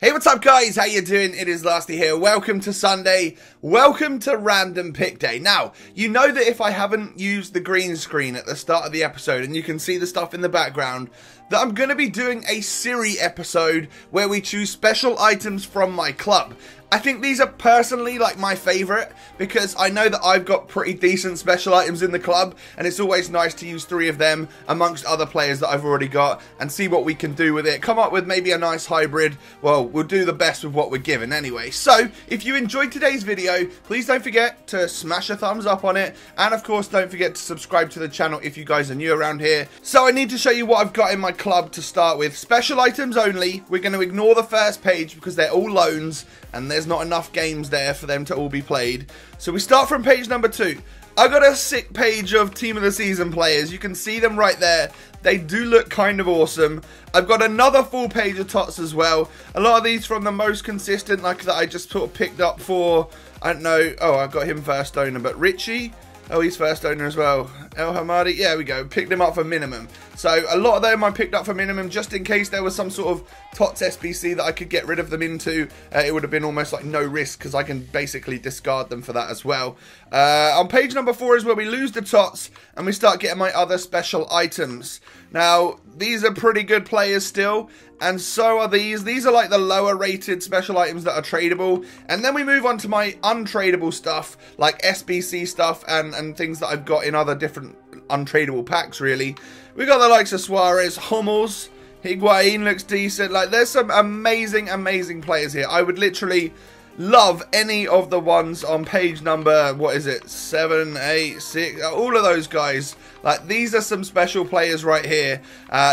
Hey, what's up guys? How you doing? It is Lasty here. Welcome to Sunday. Welcome to Random Pick Day. Now, you know that if I haven't used the green screen at the start of the episode and you can see the stuff in the background, that I'm going to be doing a SIRI episode where we choose special items from my club. I think these are personally like my favourite because I know that I've got pretty decent special items in the club and it's always nice to use 3 of them amongst other players that I've already got and see what we can do with it. Come up with maybe a nice hybrid. Well, we'll do the best with what we're given anyway. So, if you enjoyed today's video, please don't forget to smash a thumbs up on it, and of course don't forget to subscribe to the channel if you guys are new around here. So I need to show you what I've got in my club to start with. Special items only. We're going to ignore the first page because they're all loans and there's not enough games there for them to all be played. So we start from page number 2. I got a sick page of Team of the Season players. You can see them right there. They do look kind of awesome. I've got another full page of tots as well. A lot of these from the most consistent, like that I just sort of picked up for, I don't know, oh, I got him first owner, but Richie, oh, he's first owner as well. El Hamadi, yeah, we go. Picked him up for minimum. So a lot of them I picked up for minimum just in case there was some sort of TOTS SBC that I could get rid of them into. It would have been almost like no risk because I can basically discard them for that as well. On page number 4 is where we lose the TOTS and we start getting my other special items. Now, these are pretty good players still, and so are these. These are like the lower rated special items that are tradable. And then we move on to my untradable stuff, like SBC stuff and things that I've got in other different untradable packs, really. We got the likes of Suarez, Hummels, Higuain looks decent. Like, there's some amazing players here. I would literally love any of the ones on page number, what is it, 7, 8, 6, all of those guys. Like, these are some special players right here.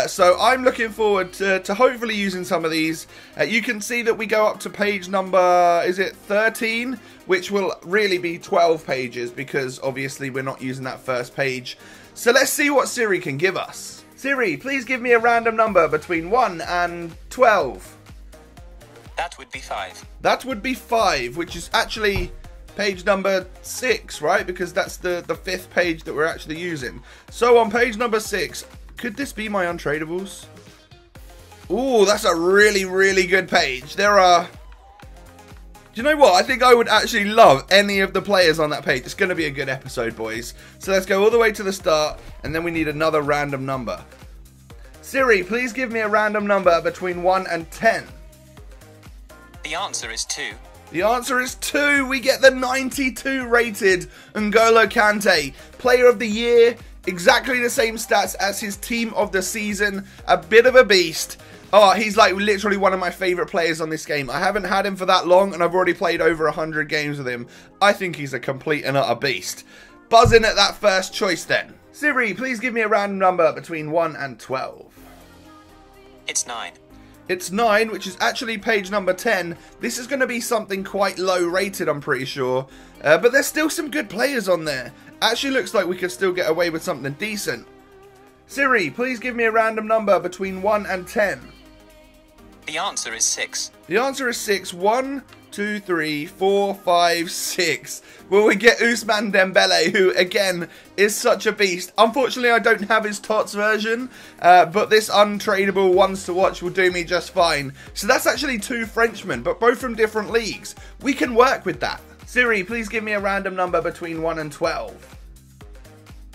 So I'm looking forward to hopefully using some of these. You can see that we go up to page number, is it 13? Which will really be 12 pages because obviously we're not using that first page. So let's see what SIRI can give us. SIRI, please give me a random number between 1 and 12. That would be 5. That would be 5, which is actually page number 6, right? Because that's the 5th page that we're actually using. So on page number 6, could this be my untradables? Ooh, that's a really good page. There are... Do you know what? I think I would actually love any of the players on that page. It's going to be a good episode, boys. So let's go all the way to the start, and then we need another random number. SIRI, please give me a random number between 1 and 10. The answer is 2. The answer is 2. We get the 92 rated N'Golo Kante, player of the year, exactly the same stats as his team of the season, a bit of a beast. Oh, he's like literally one of my favourite players on this game. I haven't had him for that long and I've already played over 100 games with him. I think he's a complete and utter beast. Buzzing at that first choice then. SIRI, please give me a random number between 1 and 12. It's 9. It's 9, which is actually page number 10. This is going to be something quite low rated, I'm pretty sure. But there's still some good players on there. Actually looks like we could still get away with something decent. SIRI, please give me a random number between 1 and 10. The answer is 6. The answer is 6. 1, 2, 3, 4, 5, 6. Will we get Ousmane Dembele, who, again, is such a beast. Unfortunately, I don't have his TOTS version, but this untradable ones to watch will do me just fine. So that's actually 2 Frenchmen, but both from different leagues. We can work with that. SIRI, please give me a random number between 1 and 12.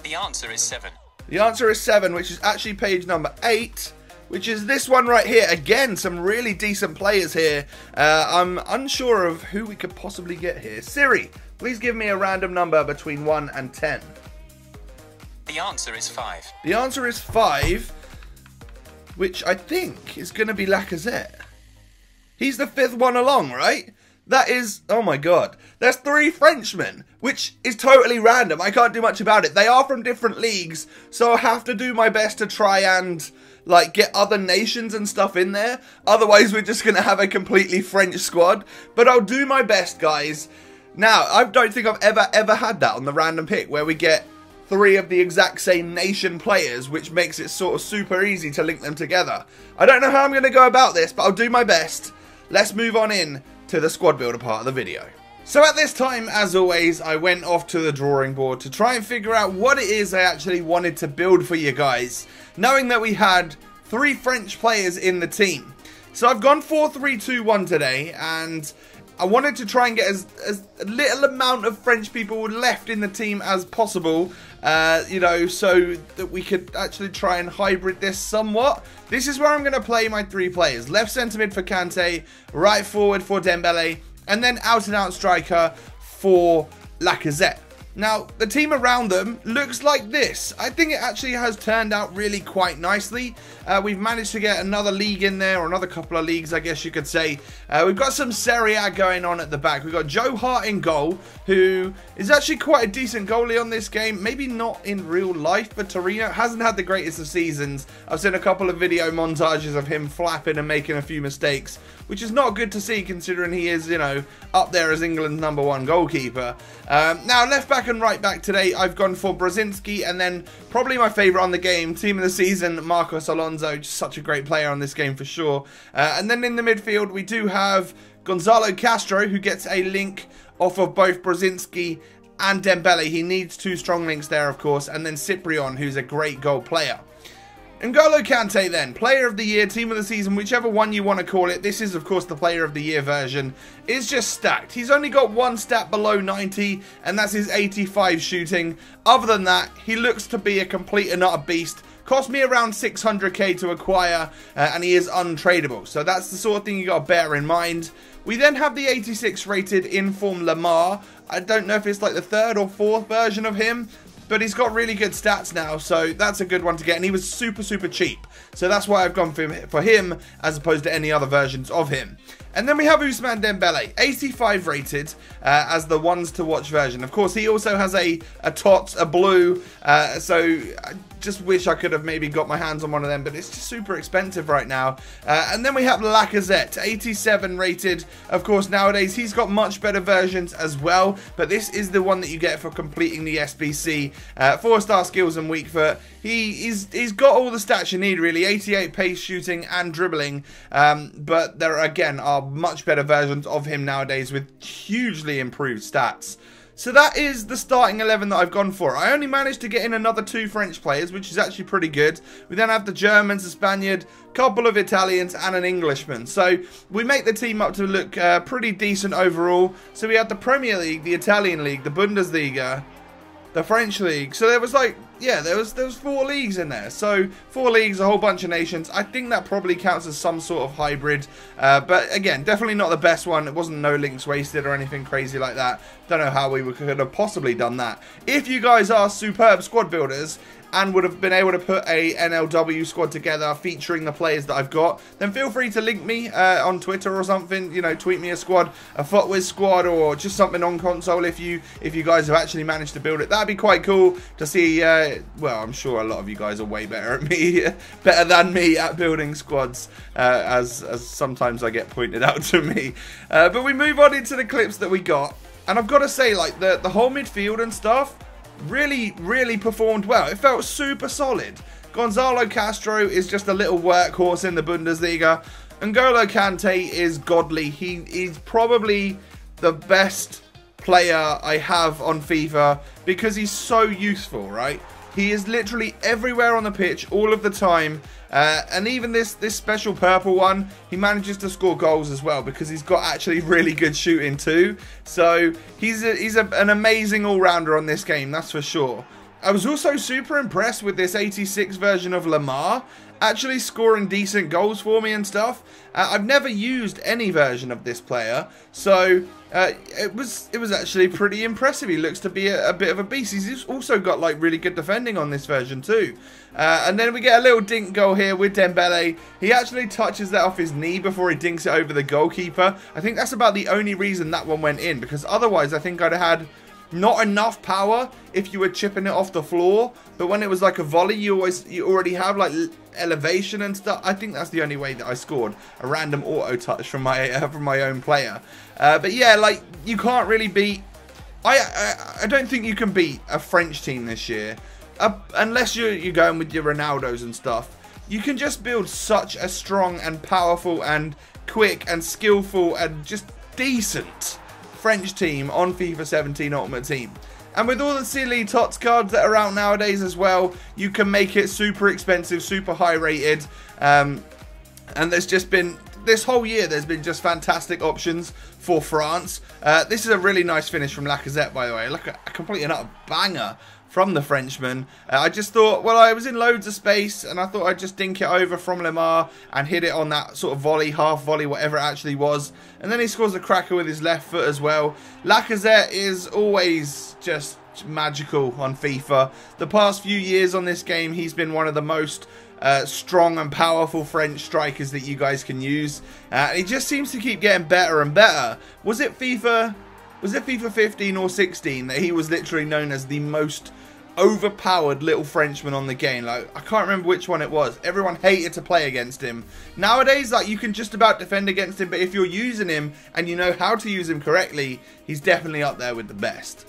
The answer is 7. The answer is 7, which is actually page number 8. Which is this one right here. Again, some really decent players here. I'm unsure of who we could possibly get here. SIRI, please give me a random number between 1 and 10. The answer is 5. The answer is 5, which I think is going to be Lacazette. He's the 5th one along, right? That is, oh my god, that's 3 Frenchmen, which is totally random. I can't do much about it. They are from different leagues, so I have to do my best to try and like get other nations and stuff in there. Otherwise, we're just going to have a completely French squad. But I'll do my best, guys. Now, I don't think I've ever had that on the random pick where we get 3 of the exact same nation players, which makes it sort of super easy to link them together. I don't know how I'm going to go about this, but I'll do my best. Let's move on in to the squad builder part of the video. So at this time, as always, I went off to the drawing board to try and figure out what it is I actually wanted to build for you guys, knowing that we had 3 French players in the team. So I've gone 4-3-2-1 today, and I wanted to try and get as little amount of French people left in the team as possible, you know, so that we could actually try and hybrid this somewhat. This is where I'm going to play my 3 players. Left centre mid for Kante, right forward for Dembele, and then out and out striker for Lacazette. Now, the team around them looks like this. I think it actually has turned out really quite nicely. We've managed to get another league in there, or another couple of leagues, I guess you could say. We've got some Serie A going on at the back. We've got Joe Hart in goal, who is actually quite a decent goalie on this game. Maybe not in real life, but Torino hasn't had the greatest of seasons. I've seen a couple of video montages of him flapping and making a few mistakes, which is not good to see considering he is, you know, up there as England's #1 goalkeeper. Now, left back and right back today, I've gone for Brzezinski, and then probably my favourite on the game, team of the season, Marcos Alonso. Just such a great player on this game for sure. And then in the midfield, we do have Gonzalo Castro, who gets a link off of both Brzezinski and Dembele. He needs 2 strong links there, of course. And then Cyprian, who's a great goal player. N'Golo Kante then, player of the year, team of the season, whichever one you want to call it. This is, of course, the player of the year version. Is just stacked. He's only got 1 stat below 90, and that's his 85 shooting. Other than that, he looks to be a complete and utter beast. Cost me around 600k to acquire, and he is untradeable. So that's the sort of thing you got to bear in mind. We then have the 86 rated Inform Lamar. I don't know if it's like the 3rd or 4th version of him, but he's got really good stats now, so that's a good one to get. And he was super, super cheap. So that's why I've gone for him as opposed to any other versions of him. And then we have Ousmane Dembele, 85 rated as the ones to watch version. Of course, he also has a TOTS, a blue, so I just wish I could have maybe got my hands on one of them, but it's just super expensive right now. And then we have Lacazette, 87 rated. Of course, nowadays he's got much better versions as well, but this is the one that you get for completing the SBC. 4-star skills and weak foot. He's got all the stats you need, really. 88 pace, shooting and dribbling, but there again are much better versions of him nowadays with hugely improved stats. So that is the starting 11 that I've gone for. I only managed to get in another 2 French players, which is actually pretty good. We then have the Germans, the Spaniard, couple of Italians and an Englishman. So we make the team up to look pretty decent overall. So we had the Premier League, the Italian League, the Bundesliga, the French League. So there was like, yeah, there was 4 leagues in there. So 4 leagues, a whole bunch of nations. I think that probably counts as some sort of hybrid. But again, definitely not the best one. It wasn't no links wasted or anything crazy like that. Don't know how we could have possibly done that. If you guys are superb squad builders and would have been able to put a NLW squad together featuring the players that I've got, then feel free to link me on Twitter or something. You know, tweet me a squad, a FUTWIZ squad, or just something on console if you guys have actually managed to build it. That'd be quite cool to see. Well, I'm sure a lot of you guys are way better at me, better than me at building squads, as sometimes I get pointed out to me. But we move on into the clips that we got, and I've got to say, like the whole midfield and stuff really performed well. It felt super solid. Gonzalo Castro is just a little workhorse in the Bundesliga. N'Golo Kante is godly. He's probably the best player I have on FIFA because he's so useful, right? He is literally everywhere on the pitch all of the time. And even this special purple one, he manages to score goals as well because he's got actually really good shooting too. So he's an amazing all-rounder on this game, that's for sure. I was also super impressed with this 86 version of Lamar, actually scoring decent goals for me and stuff. I've never used any version of this player, so it was actually pretty impressive. He looks to be a bit of a beast. He's also got like really good defending on this version too. And then we get a little dink goal here with Dembele. He actually touches that off his knee before he dinks it over the goalkeeper. I think that's about the only reason that one went in, because otherwise I think I'd have had not enough power if you were chipping it off the floor, but when it was like a volley, you already have like elevation and stuff. I think that's the only way that I scored a random auto touch from my own player. But yeah, like you can't really beat. I don't think you can beat a French team this year unless you're going with your Ronaldos and stuff. You can just build such a strong and powerful and quick and skillful and just decent French team on FIFA 17 Ultimate Team. And with all the silly TOTS cards that are out nowadays as well, you can make it super expensive, super high rated. And there's just been this whole year there's been just fantastic options for France. This is a really nice finish from Lacazette, by the way. Like a complete and utter banger from the Frenchman. I just thought, well, I was in loads of space and I thought I'd just dink it over from Lemar and hit it on that sort of volley, half volley, whatever it actually was. And then he scores a cracker with his left foot as well. Lacazette is always just magical on FIFA. The past few years on this game, he's been one of the most strong and powerful French strikers that you guys can use. He just seems to keep getting better and better. Was it FIFA 15 or 16 that he was literally known as the most overpowered little Frenchman on the game? Like, I can't remember which one it was. Everyone hated to play against him. Nowadays, like, you can just about defend against him, but if you're using him and you know how to use him correctly, he's definitely up there with the best.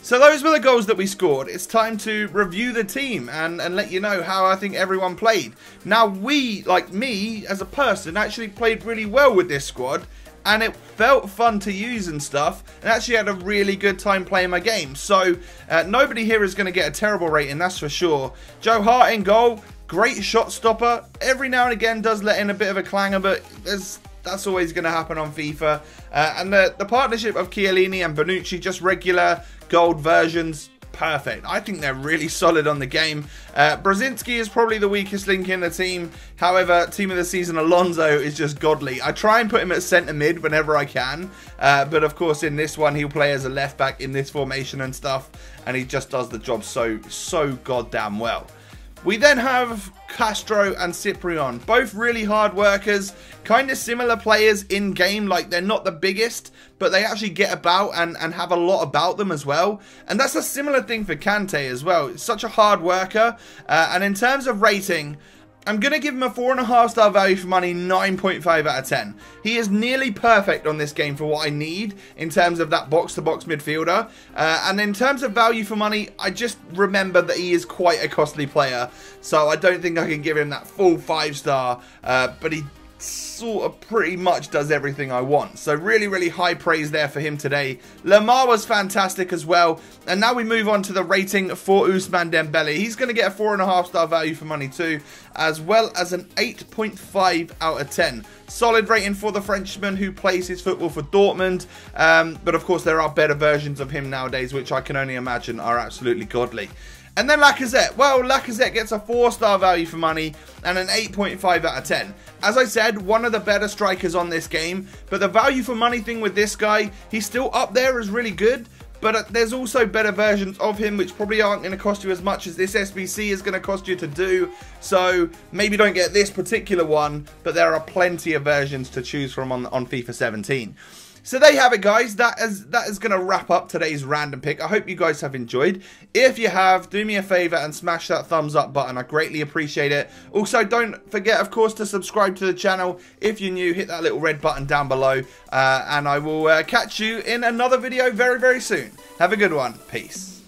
So those were the goals that we scored. It's time to review the team and let you know how I think everyone played. Now, we, like me as a person, actually played really well with this squad, and it felt fun to use and stuff, and actually had a really good time playing my game. So nobody here is going to get a terrible rating, that's for sure. Joe Hart in goal, great shot stopper. Every now and again does let in a bit of a clanger, but that's always going to happen on FIFA. And the partnership of Chiellini and Bonucci, just regular gold versions, perfect. I think they're really solid on the game. Brzezinski is probably the weakest link in the team. However, team of the season Alonso is just godly. I try and put him at centre mid whenever I can, but of course in this one he'll play as a left back in this formation and stuff, and he just does the job so goddamn well. We then have Castro and Cyprian, both really hard workers, kind of similar players in game. Like, they're not the biggest, but they actually get about and have a lot about them as well. And that's a similar thing for Kante as well. It's such a hard worker. And in terms of rating, I'm going to give him a 4.5 star value for money, 9.5 out of 10. He is nearly perfect on this game for what I need in terms of that box-to-box midfielder. And in terms of value for money, I just remember that he is quite a costly player. So I don't think I can give him that full 5 star, but he sort of pretty much does everything I want. So really high praise there for him today. Lemar was fantastic as well. And now we move on to the rating for Ousmane Dembele. He's going to get a 4.5 star value for money too, as well as an 8.5 out of 10. Solid rating for the Frenchman who plays his football for Dortmund. But of course there are better versions of him nowadays, which I can only imagine are absolutely godly. And then Lacazette. Well, Lacazette gets a 4 star value for money and an 8.5 out of 10. As I said, one of the better strikers on this game, but the value for money thing with this guy, he's still up there as really good, but there's also better versions of him which probably aren't going to cost you as much as this SBC is going to cost you to do. So maybe don't get this particular one, but there are plenty of versions to choose from on FIFA 17. So there you have it, guys. That is going to wrap up today's random pick. I hope you guys have enjoyed. If you have, do me a favour and smash that thumbs up button. I greatly appreciate it. Also, don't forget, of course, to subscribe to the channel. If you're new, hit that little red button down below. And I will catch you in another video very soon. Have a good one. Peace.